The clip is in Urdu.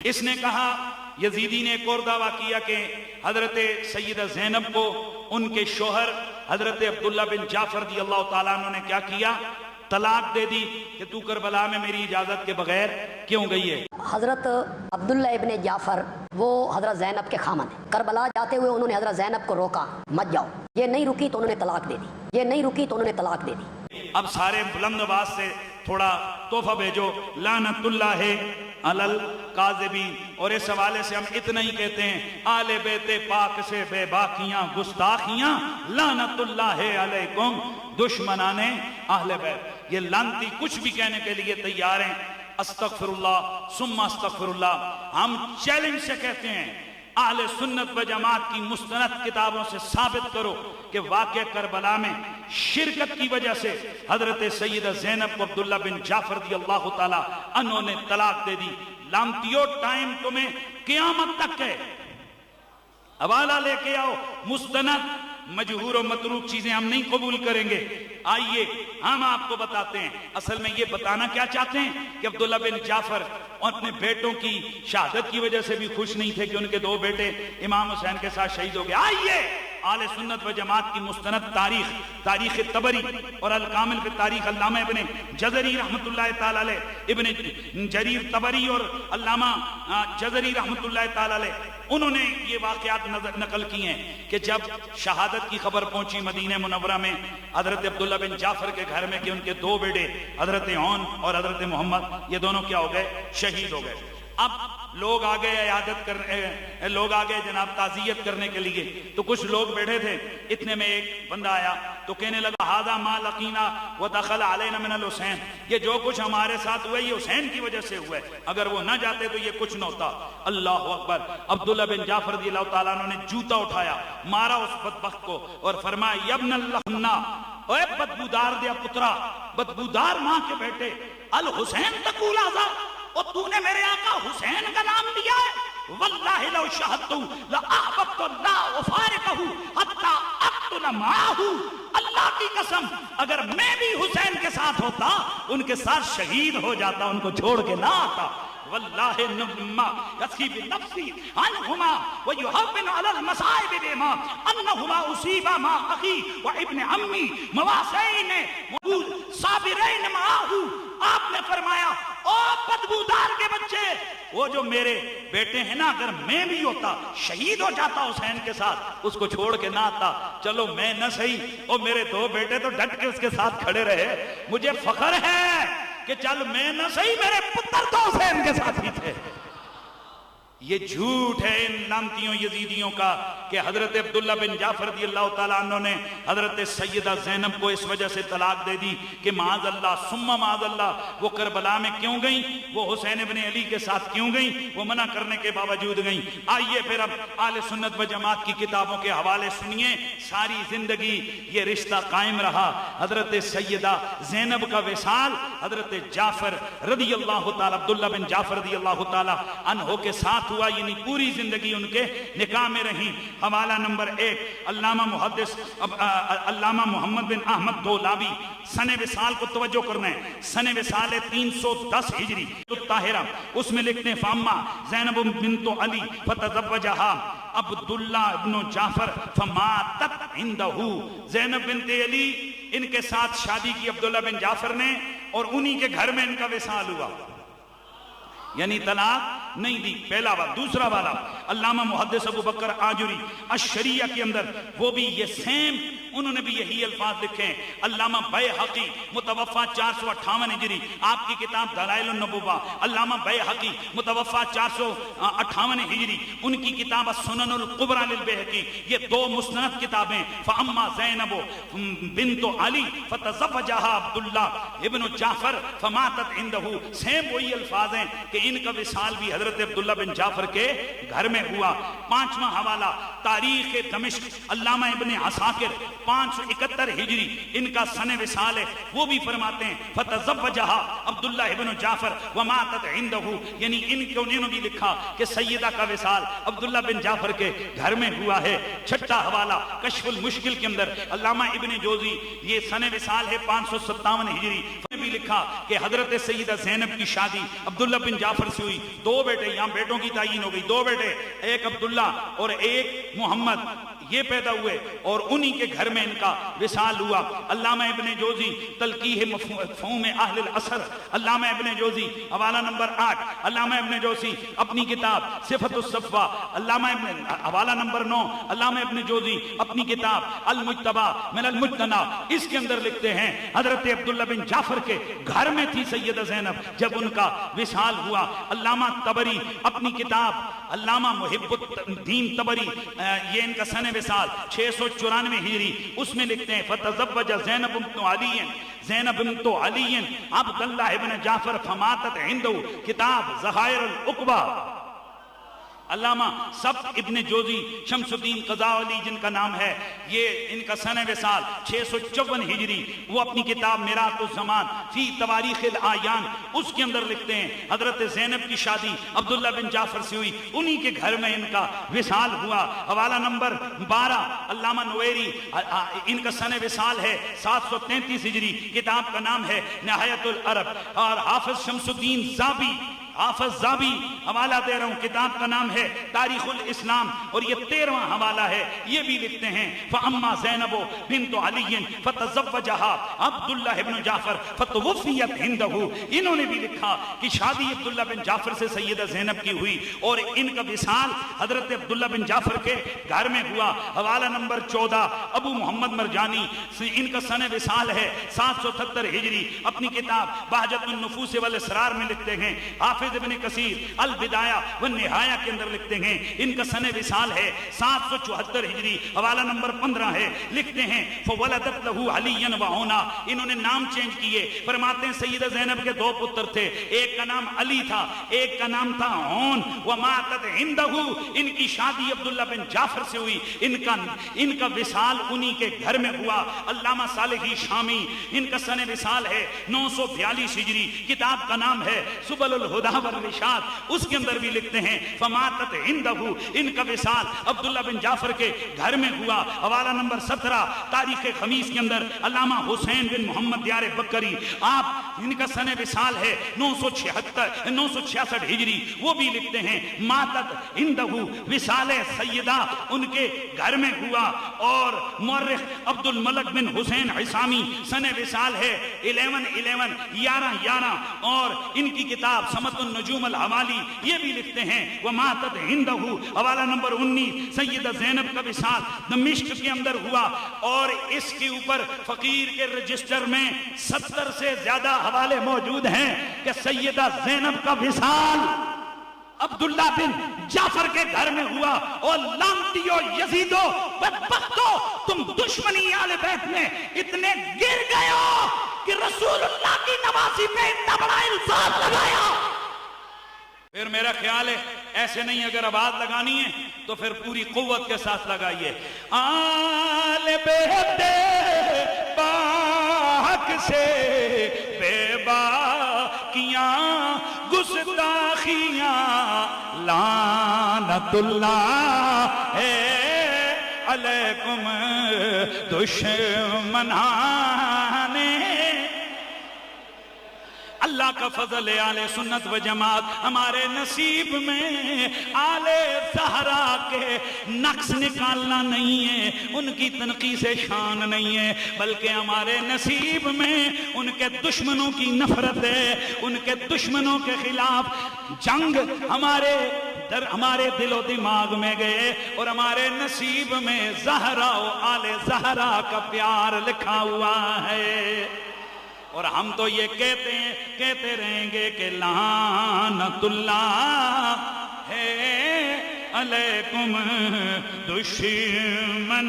اس نے کہا یزیدی نے ایک اور دعویٰ کیا کہ حضرت سیدہ زینب کو ان کے شوہر حضرت عبداللہ بن جعفر رضی اللہ تعالیٰ عنہ نے کیا کیا؟ طلاق دے دی کہ تو کربلا میں میری اجازت کے بغیر کیوں گئی ہے؟ حضرت عبداللہ ابن جعفر وہ حضرت زینب کے خامن ہیں. کربلا جاتے ہوئے انہوں نے حضرت زینب کو روکا مت جاؤ. یہ نہیں رکی تو انہوں نے طلاق دے دی. یہ نہیں رکی تو انہوں نے طلاق دے دی. اب سارے بلند آواز سے تھوڑا تحفہ بھیجو. لعنت اللہ علی الکاذبین. اور اس حوالے سے ہم اتنا ہی کہتے ہیں آل بیت پاک سے بے باکیاں گستاخیاں لعنت اللہ علیکم دشمنان اہل بیت. یہ لعنتی کچھ بھی کہنے کے لیے تیار ہیں. استغفر اللہ ثم استغفر اللہ. ہم چیلنج سے کہتے ہیں اہل سنت و جماعت کی مستند کتابوں سے ثابت کرو کہ واقعہ کربلا میں شرکت کی وجہ سے حضرت سیدہ زینب کو عبداللہ بن جعفر رضی اللہ تعالی عنہ نے طلاق دے دی. لامتیو ٹائم تمہیں قیامت تک ہے. حوالہ لے کے آؤ مستند. مجہور و متروک چیزیں ہم نہیں قبول کریں گے. آئیے ہم آپ کو بتاتے ہیں. اصل میں یہ بتانا کیا چاہتے ہیں کہ عبداللہ بن جعفر اپنے بیٹوں کی شہادت کی وجہ سے بھی خوش نہیں تھے کہ ان کے 2 بیٹے امام حسین کے ساتھ شہید ہو گئے. آئیے اہل سنت و جماعت کی مستند تاریخ طبری اور الکامل فی تاریخ علامہ ابن جزری رحمت اللہ تعالی علیہ, ابن جریر طبری اور علامہ جزری رحمت اللہ تعالی علیہ, انہوں نے یہ واقعات نقل کی ہیں کہ جب شہادت کی خبر پہنچی مدینہ منورہ میں حضرت عبداللہ بن جعفر کے گھر میں کہ ان کے 2 بیٹے حضرت عون اور حضرت محمد یہ دونوں کیا ہو گئے؟ شہید ہو گئے. اب لوگ آگئے عیادت کرنے, لوگ آگئے جناب تعزیت کرنے کے لیے. تو کچھ لوگ بیٹھے تھے. اتنے میں ایک بندہ آیا تو کہنے لگا ھذا ما لقینا ودخل علینا من الحسین. یہ جو کچھ ہمارے ساتھ ہوا یہ حسین کی وجہ سے ہوا ہے. اگر وہ نہ جاتے تو یہ کچھ نہ ہوتا. اللہ اکبر. عبداللہ بن جعفر رضی اللہ تعالیٰ عنہ نے جوتا اٹھایا, مارا اس بدبخت کو اور فرمایا یا ابن اللحنا, اے بدبودار دیا پترا, بدبودار ماں کے بیٹے, الحسین تقول ھذا, اور تو نے میرے آقا حسین کا نام لیا ہے. واللہ لو شہدت لاحببت لا افارقہ حتی اقتل معہ. اللہ کی قسم اگر میں بھی حسین کے ساتھ ہوتا ان کے ساتھ شہید ہو جاتا, ان کو چھوڑ کے نہ آتا. واللہ نما یسکی بنفسی عنہما ویحبن علی المصائب بما انہما اصیبا ما اخی و ابن عمی مواسین صابرین معاہو. آپ نے فرمایا او بدبودار کے بچے, وہ جو میرے بیٹے ہیں نا اگر میں بھی ہوتا شہید ہو جاتا حسین کے ساتھ, اس کو چھوڑ کے نہ آتا. چلو میں نہ صحیح اور میرے 2 بیٹے تو ڈٹ کے اس کے ساتھ کھڑے رہے. مجھے فخر ہے کہ چل میں نہ صحیح میرے پتر تو حسین کے ساتھ ہی تھے. یہ جھوٹ ہے ان لعنتیوں یزیدیوں کا کہ حضرت عبداللہ بن جعفر رضی اللہ تعالیٰ عنہ نے حضرت سیدہ زینب کو اس وجہ سے طلاق دے دی کہ معاذ اللہ ثم معاذ اللہ وہ کربلا میں کیوں گئیں, وہ حسین ابن علی کے ساتھ کیوں گئیں, وہ منع کرنے کے باوجود گئیں. آئیے پھر اب اہل سنت و جماعت کی کتابوں کے حوالے سنیے. ساری زندگی یہ رشتہ قائم رہا. حضرت سیدہ زینب کا وصال حضرت جعفر رضی اللہ تعالیٰ عبداللہ بن جعفر رضی اللہ تعالیٰ عنہ کے ساتھ ہوا, یعنی پوری زندگی ان کے نکاح میں رہی. حوالہ نمبر 1 علامہ محدث علامہ محمد بن احمد دولابی. سن وصال کو توجہ کرنا ہے, سن وصال 310 ہجری طاہرہ, اس میں لکھتے ہیں فاما زینب بنت علی فتزوجہا عبداللہ ابن جعفر فماتت عندہ. زینب بنت علی ان کے ساتھ شادی کی عبداللہ بن جعفر نے اور انہی کے گھر میں ان کا وصال ہوا, یعنی طلاق نہیں دی. پہلا بات. دوسرا والا علامہ محدث ابو بکر آجری الشریعہ کے اندر وہ بھی یہ سیم انہوں نے بھی یہی الفاظ لکھے ہیں. علامہ بیہقی متوفا 458 ہجری, آپ کی کتاب دلائل النبوہ. علامہ بیہقی متوفا 458 ہجری, ان کی کتاب السنن القبرى للبیہقی. یہ 2 مستند کتابیں. فاما زینب بنت علی فتزوجہا عبداللہ ابن جعفر فماتت عندہ. سیم وہی الفاظ ہیں کہ ان کا وصال بھی حضرت عبداللہ بن جعفر کے گھر میں ہوا. 5واں حوالہ تاریخ دمشق علامہ ابن عساکر 571 ہجری ان کا سن وصال ہے، وہ بھی فرماتے ہیں فتزوجہا عبداللہ ابن جعفر وماتت عندہ، یعنی انہوں نے بھی لکھا کہ سیدہ کا وصال عبداللہ بن جعفر کے گھر میں ہوا ہے۔ چھٹا حوالہ کشف المشکل کے اندر علامہ ابن جوزی، یہ سن وصال ہے 557 ہجری، بھی لکھا کہ حضرت سیدہ زینب کی شادی عبداللہ بن جعفر سے ہوئی، 2 بیٹے، یہاں بیٹوں کی تعین ہو گئی، 2 بیٹے، ایک عبداللہ اور ایک محمد، یہ پیدا ہوئے اور انہی کے گھر میں ان کا وصال ہوا۔ علامہ ابن جوزی تلقیح مفہوم اہل العصر، علامہ ابن جوزی حوالہ نمبر 8، علامہ ابن جوزی اپنی کتاب صفت الصفوہ، حوالہ نمبر 9، علامہ ابن جوزی اپنی کتاب المجتبی من المجتنی، اس کے اندر لکھتے ہیں حضرت عبداللہ بن جعفر کے گھر میں تھی سیدہ زینب جب ان کا وصال ہوا۔ علامہ طبری اپنی کتاب علامہ محب الدین طبری، یہ ان کا سن وصال 694 ہجری، اس میں لکھتے ہیں فتزوج زینب بنت علی، زینب بنت علی عبداللہ ابن جعفر فماتت عندہ، کتاب ذخائر العقبہ۔ علامہ سبت ابن جوزی شمس الدین قضاولی جن کا نام ہے، یہ ان کا سن وصال 654 ہجری، وہ اپنی کتاب میراث الزمان فی تواریخ الاعیان، اس کے اندر لکھتے ہیں حضرت زینب کی شادی عبداللہ بن جعفر سے ہوئی، انہی کے گھر میں ان کا وصال ہوا۔ حوالہ نمبر 12 علامہ نویری، ان کا سن وصال ہے 733 ہجری، کتاب کا نام ہے نہایت العرب۔ اور حافظ شمس الدین زابی، حافظ زابی حوالہ دے رہا ہوں، کتاب کا نام ہے تاریخ الاسلام اور یہ 13واں حوالہ ہے، یہ بھی لکھتے ہیں فَأَمَّا زَيْنَبُ بِنْتُ عَلِيٍّ فَتَزَوَّجَهَا عبداللہ ابن جعفر فَتُوَفِّيَتْ عِنْدَهُ، انہوں نے بھی لکھا کہ شادی عبداللہ بن جعفر سے سیدہ زینب کی ہوئی اور ان کا وصال حضرت عبداللہ بن جعفر کے گھر میں ہوا۔ حوالہ نمبر 14 ابو محمد مرجانی، ان کا سن وصال ہے 778 ہجری، اپنی کتاب بہجت النفوس والاسرار میں لکھتے ہیں۔ حافظ ابن کثیر البدایہ والنہایہ کے اندر لکھتے ہیں ان کا سن وصال ہے 774 ہجری، حوالہ نمبر 15 ہے، لکھتے ہیں فولدت لہو علی وعونا، انہوں نے نام چینج کیے، فرماتے ہیں سیدہ زینب کے 2 پتر تھے، ایک کا نام علی تھا، ایک کا نام تھا عون، وماتت عندہ، ان کی شادی عبداللہ بن جعفر سے ہوئی، ان کا وصال انہی کے گھر میں ہوا۔ علامہ صالحی شامی، ان کا سن وصال ہے 942 ہجری، کتاب کا نام ہے سبل الہدی والرشاد، اس کے اندر بھی لکھتے ہیں فماتت عندہ، ان کا وصال عبداللہ بن جعفر کے گھر میں ہوا۔ حوالہ نمبر 17 تاریخ خمیس کے اندر علامہ حسین بن محمد دیار بکری، آپ ان کا سن وصال ہے 966 ہجری، وہ بھی لکھتے ہیں ماتت عندہ، وصال سیدہ ان کے گھر میں ہوا۔ اور مورخ عبد الملک بن حسین عصامی سن وصال ہے 11 اور ان کی کتاب سمت النجوم الحوالی، یہ بھی لکھتے ہیں وماتت عندہ، حوالہ نمبر 19 سیدہ زینب کا وصال دمشق کے اندر ہوا۔ اور اس کے اوپر فقیر کے رجسٹر میں 70 سے زیادہ حوالے موجود ہیں کہ سیدہ زینب کا وصال عبداللہ بن جعفر کے گھر میں ہوا۔ اور لعنتیو یزیدو بدبختو، تم دشمنی آل بیت میں اتنے گر گئے ہو کہ رسول اللہ کی نوازی میں اتنا بڑا الزام لگایا۔ پھر میرا خیال ہے ایسے نہیں، اگر آواز لگانی ہے تو پھر پوری قوت کے ساتھ لگائیے۔ آل بیت پاک سے بے باکیاں گستاخیاں لعنت اللہ علیکم دشمنان، اللہ کا فضل ہے آل سنت و جماعت، ہمارے نصیب میں آل زہرا کے نقص نکالنا نہیں ہے، ان کی تنقیص شان نہیں ہے، بلکہ ہمارے نصیب میں ان کے دشمنوں کی نفرت ہے، ان کے دشمنوں کے خلاف جنگ ہمارے دل و دماغ میں گئے، اور ہمارے نصیب میں زہرا و آل زہرا کا پیار لکھا ہوا ہے۔ اور ہم تو یہ کہتے رہیں گے کہ لعنت اللہ ہے علیکم دشمنان